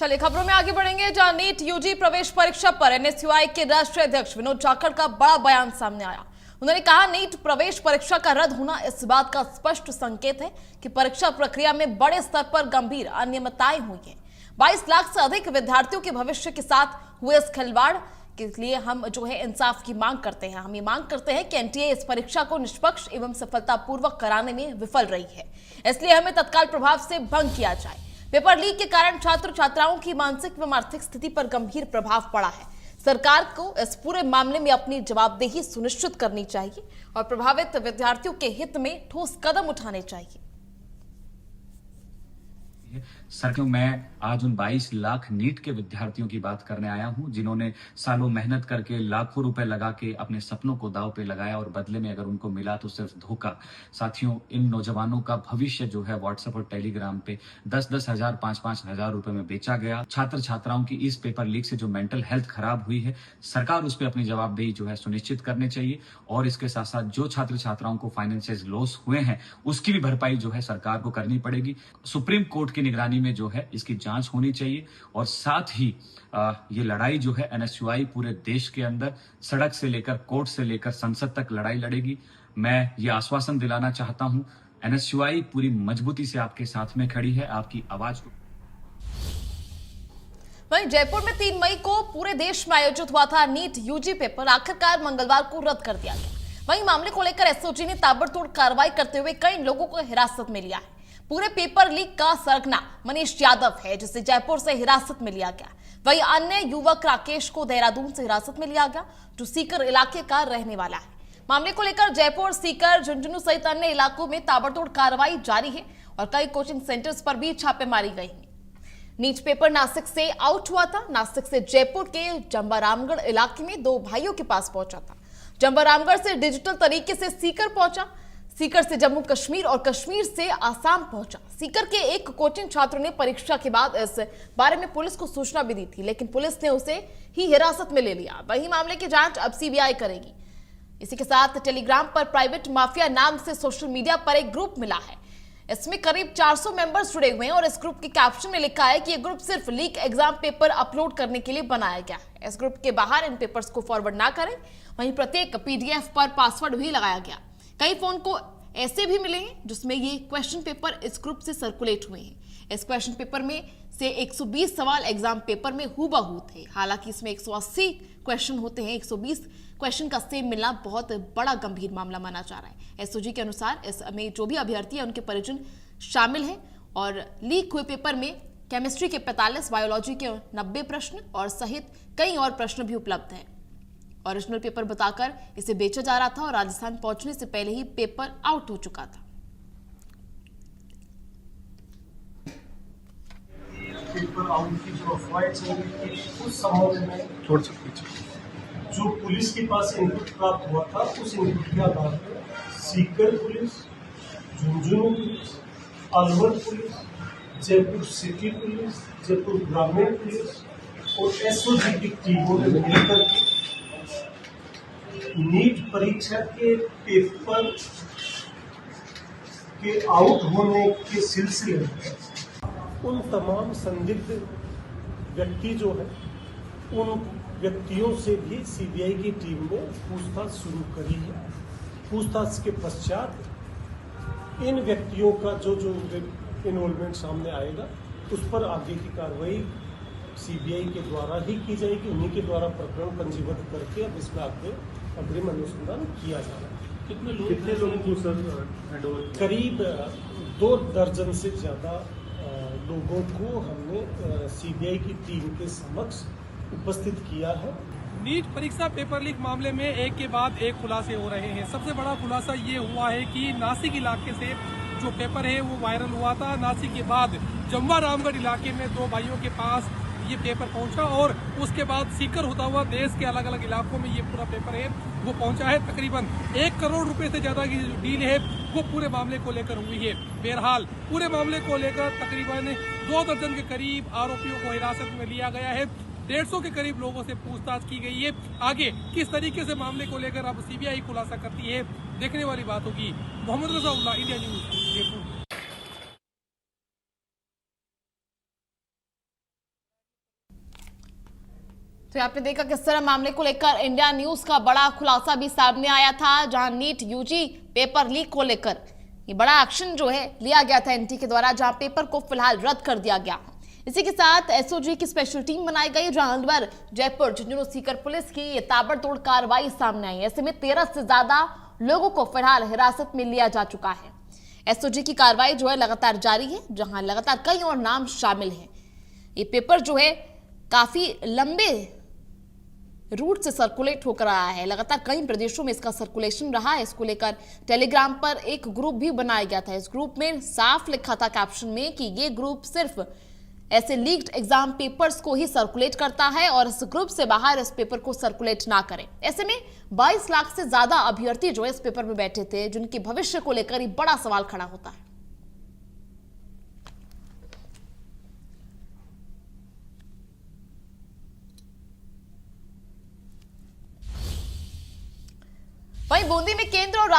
चलिए खबरों में आगे बढ़ेंगे, जहां नीट यूजी प्रवेश परीक्षा पर एनएसयूआई के राष्ट्रीय अध्यक्ष विनोद जाखड़ का बड़ा बयान सामने आया। उन्होंने कहा, नीट प्रवेश परीक्षा का रद्द होना इस बात का स्पष्ट संकेत है कि परीक्षा प्रक्रिया में बड़े स्तर पर गंभीर अनियमितताएं हुई हैं। 22 लाख से अधिक विद्यार्थियों के भविष्य के साथ हुए इस खिलवाड़ के लिए हम इंसाफ की मांग करते हैं। हम ये मांग करते हैं कि एनटीए इस परीक्षा को निष्पक्ष एवं सफलतापूर्वक कराने में विफल रही है, इसलिए हमें तत्काल प्रभाव से भंग किया जाए। पेपर लीक के कारण छात्र छात्राओं की मानसिक एवं आर्थिक स्थिति पर गंभीर प्रभाव पड़ा है। सरकार को इस पूरे मामले में अपनी जवाबदेही सुनिश्चित करनी चाहिए और प्रभावित विद्यार्थियों के हित में ठोस कदम उठाने चाहिए। सर, मैं आज उन 22 लाख नीट के विद्यार्थियों की बात करने आया हूं, जिन्होंने सालों मेहनत करके लाखों रुपए लगा के अपने सपनों को दांव पे लगाया और बदले में अगर उनको मिला तो सिर्फ धोखा। साथियों, इन नौजवानों का भविष्य जो है व्हाट्सएप और टेलीग्राम पे 10-10 हजार 5-5 हजार रुपए में बेचा गया। छात्र छात्राओं की इस पेपर लीक से जो मेंटल हेल्थ खराब हुई है, सरकार उस पर अपनी जवाबदेही जो है सुनिश्चित करने चाहिए और इसके साथ साथ जो छात्र छात्राओं को फाइनेंशियल लॉस हुए हैं उसकी भी भरपाई जो है सरकार को करनी पड़ेगी। सुप्रीम कोर्ट की निगरानी में जो है इसकी जांच होनी चाहिए और साथ ही ये लड़ाई जो है एनएसयूआई पूरे देश के अंदर सड़क से लेकर कोर्ट से लेकर संसद तक लड़ाई लड़ेगी। मैं ये आश्वासन दिलाना चाहता हूं, एनएसयूआई पूरी मजबूती से आपके साथ में खड़ी है, आपकी आवाज को। वहीं जयपुर में 3 मई को पूरे देश में आयोजित हुआ था नीट यूजी पेपर, आखिरकार मंगलवार को रद्द कर दिया गया। वहीं मामले को लेकर एसओजी ने ताबड़तोड़ कार्रवाई करते हुए कई लोगों को हिरासत में लिया है। पूरे पेपर लीक का सरगना मनीष यादव है, जिसे जयपुर से हिरासत में लिया गया। वहीं अन्य युवक राकेश को देहरादून से हिरासत में लिया गया, जो सीकर इलाके का रहने वाला है। मामले को लेकर जयपुर, सीकर, झुंझुनू सहित अन्य इलाकों में ताबड़तोड़ कार्रवाई जारी है और कई कोचिंग सेंटर्स पर भी छापेमारी गई है। नीट पेपर नासिक से आउट हुआ था। नासिक से जयपुर के जंबारामगढ़ इलाके में 2 भाइयों के पास पहुंचा था। जंबारामगढ़ से डिजिटल तरीके से सीकर पहुंचा, सीकर से जम्मू कश्मीर और कश्मीर से आसाम पहुंचा। सीकर के एक कोचिंग छात्र ने परीक्षा के बाद इस बारे में पुलिस को सूचना भी दी थी, लेकिन पुलिस ने उसे ही हिरासत में ले लिया। वहीं मामले की जांच अब सीबीआई करेगी। इसी के साथ टेलीग्राम पर प्राइवेट माफिया नाम से सोशल मीडिया पर एक ग्रुप मिला है। इसमें करीब 400 मेंबर्स जुड़े हुए हैं और इस ग्रुप के कैप्शन में लिखा है कि यह ग्रुप सिर्फ लीक एग्जाम पेपर अपलोड करने के लिए बनाया गया है। इस ग्रुप के बाहर इन पेपर्स को फॉरवर्ड ना करें। वहीं प्रत्येक पीडीएफ पर पासवर्ड भी लगाया गया। कई फोन को ऐसे भी मिले हैं जिसमें ये क्वेश्चन पेपर इस ग्रुप से सर्कुलेट हुए हैं। इस क्वेश्चन पेपर में से 120 सवाल एग्जाम पेपर में हूबहू थे। हालांकि इसमें 180 क्वेश्चन होते हैं। 120 क्वेश्चन का सेम मिलना बहुत बड़ा गंभीर मामला माना जा रहा है। एसओजी के अनुसार इसमें जो भी अभ्यर्थी है उनके परिजन शामिल हैं और लीक हुए पेपर में केमिस्ट्री के 45, बायोलॉजी के 90 प्रश्न और सहित कई और प्रश्न भी उपलब्ध हैं। ओरिजिनल पेपर बताकर इसे बेचा जा रहा था और राजस्थान पहुंचने से पहले ही पेपर आउट हो चुका था। पेपर आउट की जो अफवाहें चल रही थी उस संबंध में छोड़ सकते जो पुलिस के पास इनपुट प्राप्त हुआ था, उस इनपुट के आधार पर Sikar police, Jhunjhunu police, Alwar police, Jaipur city police, Jaipur ग्रामीण पुलिस और एसओजी की टीमों ने मिलकर नीट परीक्षा के पेपर के आउट होने के सिलसिले में उन तमाम संदिग्ध व्यक्ति जो है उन व्यक्तियों से भी सीबीआई की टीम ने पूछताछ शुरू करी है। पूछताछ के पश्चात इन व्यक्तियों का जो इन्वॉल्वमेंट सामने आएगा उस पर आगे की कार्रवाई सीबीआई के द्वारा ही की जाएगी। उन्हीं के द्वारा प्रकरण पंजीबद्ध करके अब इसमें आगे अग्रिम अनुसंधान किया जा रहा है। कितने लोगों को सर करीब 2 दर्जन से ज्यादा लोगों को हमने सीबीआई की टीम के समक्ष उपस्थित किया है। नीट परीक्षा पेपर लीक मामले में एक के बाद एक खुलासे हो रहे हैं। सबसे बड़ा खुलासा ये हुआ है कि नासिक इलाके से जो पेपर है वो वायरल हुआ था। नासिक के बाद जंबारामगढ़ इलाके में 2 भाइयों के पास ये पेपर पहुंचा और उसके बाद सीकर होता हुआ देश के अलग अलग इलाकों में ये पूरा पेपर है वो पहुंचा है। तकरीबन 1 करोड़ रुपए से ज्यादा की जो डील है वो पूरे मामले को लेकर हुई है। बहरहाल पूरे मामले को लेकर तकरीबन 2 दर्जन के करीब आरोपियों को हिरासत में लिया गया है। 150 के करीब लोगों से पूछताछ की गई है। आगे किस तरीके से मामले को लेकर अब सीबीआई खुलासा करती है, देखने वाली बात होगी। मोहम्मद रज़ा, इंडिया न्यूज, जयपुर। तो आपने देखा किस तरह मामले को लेकर इंडिया न्यूज का बड़ा खुलासा भी सामने आया था, जहां नीट यूजी पेपर लीक को लेकर ये बड़ा एक्शन जो है लिया गया था एनटी के द्वारा, जहां पेपर को फिलहाल रद्द कर दिया गया। इसी के साथ एसओजी की स्पेशल टीम बनाई गई, जहां अलवर, जयपुर, झुंझुनू, सीकर पुलिस की ये ताबड़तोड़ कार्रवाई सामने आई। ऐसे में 13 से ज्यादा लोगों को फिलहाल हिरासत में लिया जा चुका है। एसओजी की कार्रवाई जो है लगातार जारी है, जहां लगातार कई और नाम शामिल हैं। ये पेपर जो है काफी लंबे रूट से सर्कुलेट होकर आया है, लगातार कई प्रदेशों में इसका सर्कुलेशन रहा है। इसको लेकर टेलीग्राम पर एक ग्रुप भी बनाया गया था। इस ग्रुप में साफ लिखा था कैप्शन में कि ये ग्रुप सिर्फ ऐसे लीक्ड एग्जाम पेपर्स को ही सर्कुलेट करता है और इस ग्रुप से बाहर इस पेपर को सर्कुलेट ना करें। ऐसे में 22 लाख से ज्यादा अभ्यर्थी जो इस पेपर में बैठे थे, जिनके भविष्य को लेकर ही बड़ा सवाल खड़ा होता है। वहीं बूंदी में केंद्र और